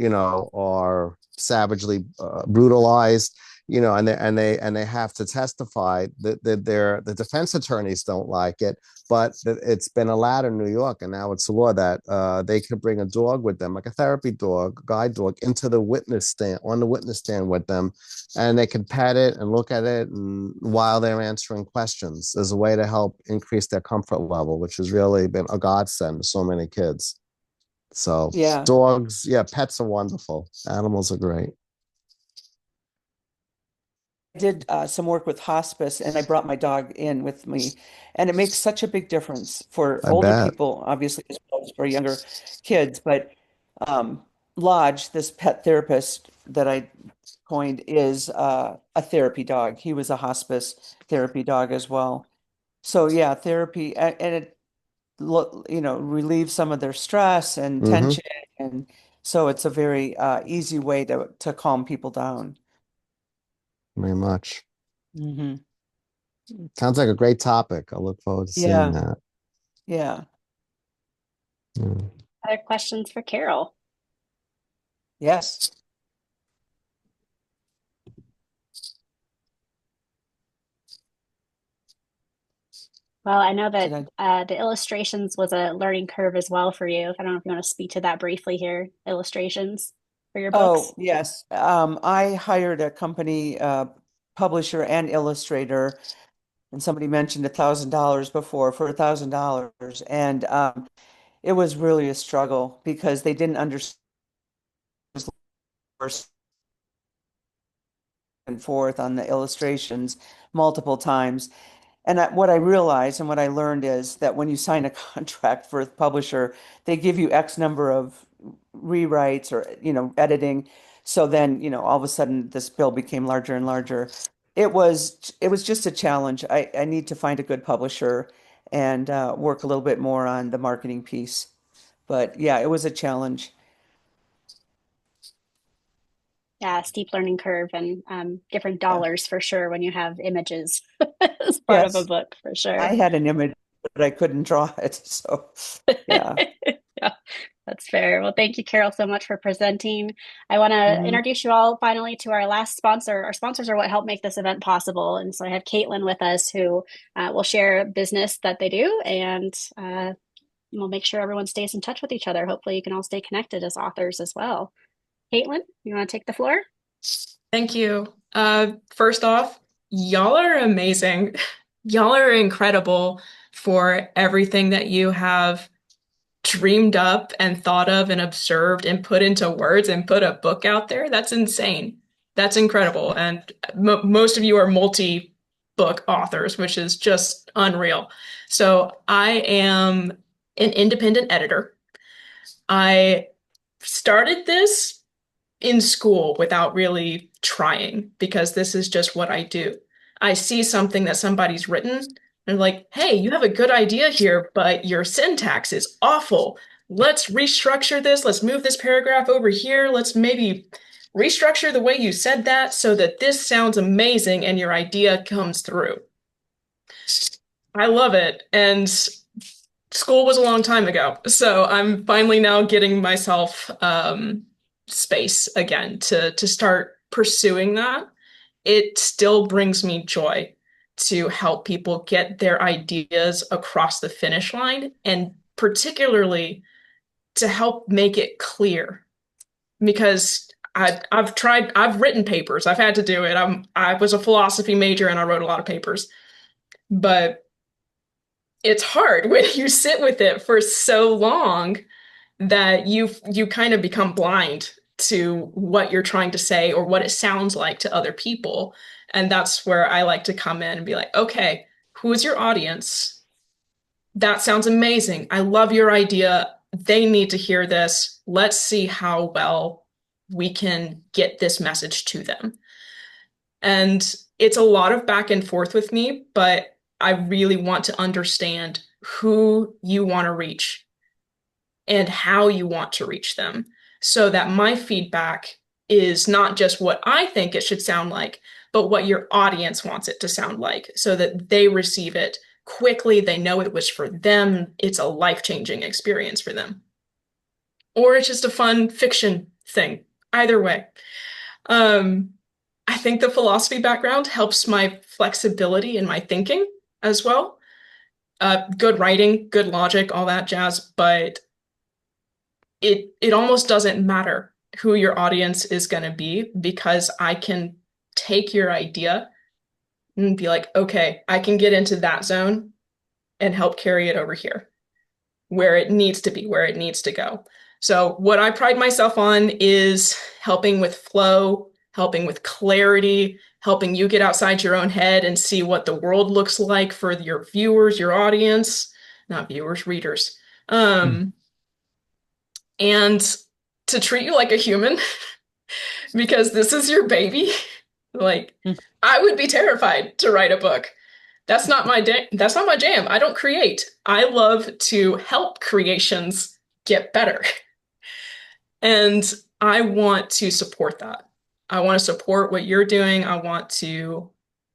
are savagely brutalized, and they have to testify that the defense attorneys don't like it, but it's been allowed in New York, and now it's a law that they could bring a dog with them, like a therapy dog, guide dog, into the witness stand with them, and they can pet it and look at it, and while they're answering questions, as a way to help increase their comfort level, which has really been a godsend to so many kids. So Yeah. dogs, pets are wonderful. Animals are great. I did some work with hospice, and I brought my dog in with me, and it makes such a big difference for I older bet. people, obviously, as well as for younger kids. But um, Lodge, this pet therapist that I coined, is a therapy dog. He was a hospice therapy dog as well. So yeah, therapy, and it relieves some of their stress and Mm-hmm. tension, and so it's a very easy way to calm people down. Very much. Hmm. Sounds like a great topic. I look forward to seeing Yeah, that. yeah, Mm. Other questions for Carol? yes. Well, I know that Did I? the illustrations was a learning curve as well for you. I don't know if you want to speak to that briefly here. Illustrations for your books. Oh, yes. I hired a company, publisher and illustrator, and somebody mentioned $1,000 before for $1,000, and it was really a struggle because they didn't understand and forth on the illustrations multiple times. And what I realized and what I learned is that when you sign a contract for a publisher, they give you X number of rewrites or, editing. So then, all of a sudden this bill became larger and larger. It was just a challenge. I need to find a good publisher and work a little bit more on the marketing piece. But yeah, it was a challenge. Yeah, steep learning curve and different Yeah. dollars for sure when you have images as part of a Yes, book for sure. I had an image, but I couldn't draw it. So yeah. Yeah, that's fair. Well, thank you, Carol, so much for presenting. I want to Mhm. introduce you all finally to our last sponsor. Our sponsors are what help make this event possible. And so I have Caitlin with us who will share business that they do, and we'll make sure everyone stays in touch with each other. Hopefully, you can all stay connected as authors as well. Caitlin, you want to take the floor? Thank you. First off, y'all are amazing. Y'all are incredible for everything that you have dreamed up and thought of and observed and put into words and put a book out there. That's insane. That's incredible. And most of you are multi-book authors, which is just unreal. So I am an independent editor. I started this in school without really trying because this is just what I do. I see something that somebody's written and I'm like, hey, you have a good idea here, but your syntax is awful. Let's restructure this. Let's move this paragraph over here. Let's maybe restructure the way you said that so that this sounds amazing and your idea comes through. I love it. And school was a long time ago. So I'm finally now getting myself space again to start pursuing that. It still brings me joy to help people get their ideas across the finish line and particularly to help make it clear because I've written papers. I've had to do it. I was a philosophy major and I wrote a lot of papers. But it's hard when you sit with it for so long that you kind of become blind to what you're trying to say or what it sounds like to other people. And that's where I like to come in and be like, okay, who is your audience? That sounds amazing. I love your idea. They need to hear this. Let's see how well we can get this message to them. And it's a lot of back and forth with me, but I really want to understand who you want to reach and how you want to reach them so that my feedback is not just what I think it should sound like, but what your audience wants it to sound like so that they receive it quickly. They know it was for them. It's a life-changing experience for them. Or it's just a fun fiction thing. Either way. Um, I think the philosophy background helps my flexibility in my thinking as well. Good writing, good logic, all that jazz, but it almost doesn't matter who your audience is going to be, because I can take your idea and be like, okay, I can get into that zone and help carry it over here where it needs to be, where it needs to go. So what I pride myself on is helping with flow, helping with clarity, helping you get outside your own head and see what the world looks like for your viewers, your audience, not viewers, readers. And to treat you like a human, because this is your baby. Like, I would be terrified to write a book. That's not my that's not my jam. I don't create. I love to help creations get better. And I want to support that. I want to support what you're doing. I want to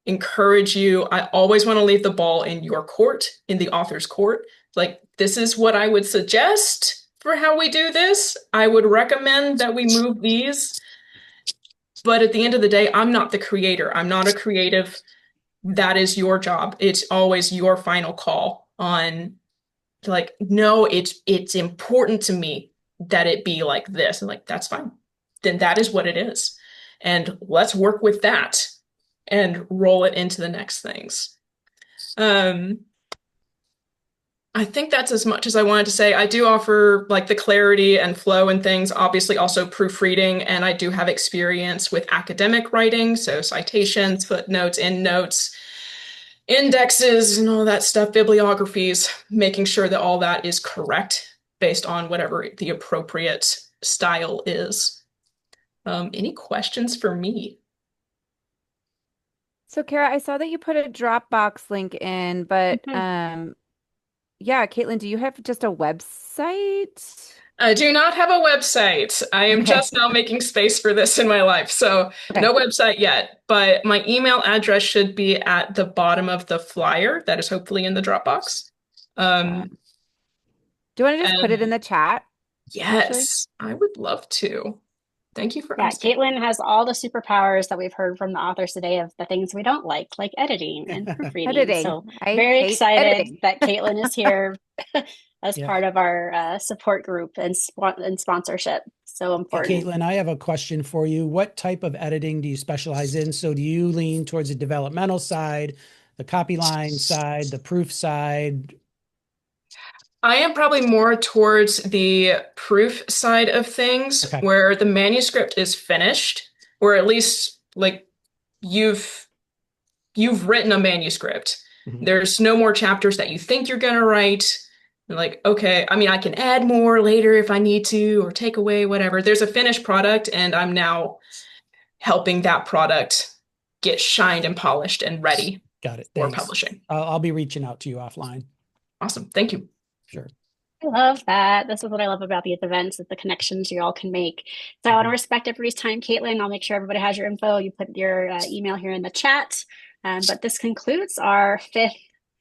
encourage you. I always want to leave the ball in your court, in the author's court. Like, this is what I would suggest for how we do this. I would recommend that we move these. But at the end of the day, I'm not the creator. I'm not a creative. That is your job. It's always your final call on, like, no, it's important to me that it be like this. And like, that's fine. Then that is what it is. And let's work with that and roll it into the next things. I think that's as much as I wanted to say. I do offer like the clarity and flow and things, obviously also proofreading, and I do have experience with academic writing, so citations, footnotes, endnotes, indexes, and all that stuff, bibliographies, making sure that all that is correct based on whatever the appropriate style is. Any questions for me? So Kara, I saw that you put a Dropbox link in, but yeah, Caitlin, do you have just a website? I do not have a website. I am just now making space for this in my life. So no website yet, but my email address should be at the bottom of the flyer that is hopefully in the Dropbox. Do you want to just put it in the chat? Yes, I would love to. Thank you for asking. Caitlin has all the superpowers that we've heard from the authors today of the things we don't like editing and proofreading. So very excited that Caitlin is here as part of our support group and sponsorship. So important. Caitlin, I have a question for you. What type of editing do you specialize in? So do you lean towards the developmental side, the copy line side, the proof side? I am probably more towards the proof side of things, where the manuscript is finished, or at least like you've written a manuscript. There's no more chapters that you think you're gonna write. You're like, okay, I mean, I can add more later if I need to, or take away whatever. There's a finished product, and I'm now helping that product get shined and polished and ready for publishing. I'll be reaching out to you offline. Awesome. Thank you. Sure. I love that. This is what I love about these events, is the connections you all can make. So I want to respect everybody's time. Caitlin, I'll make sure everybody has your info. You put your email here in the chat. But this concludes our 5th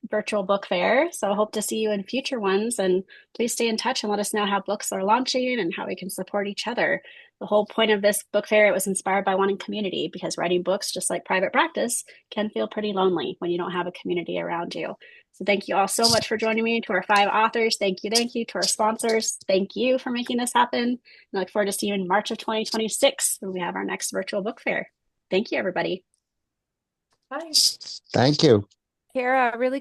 virtual book fair. So I hope to see you in future ones. And please stay in touch and let us know how books are launching and how we can support each other. The whole point of this book fair, it was inspired by wanting community, because writing books, just like private practice, can feel pretty lonely when you don't have a community around you. So thank you all so much for joining me. To our 5 authors, thank you. To our sponsors, thank you for making this happen. And I look forward to seeing you in March of 2026 when we have our next virtual book fair. Thank you, everybody. Bye. Thank you. Kara, really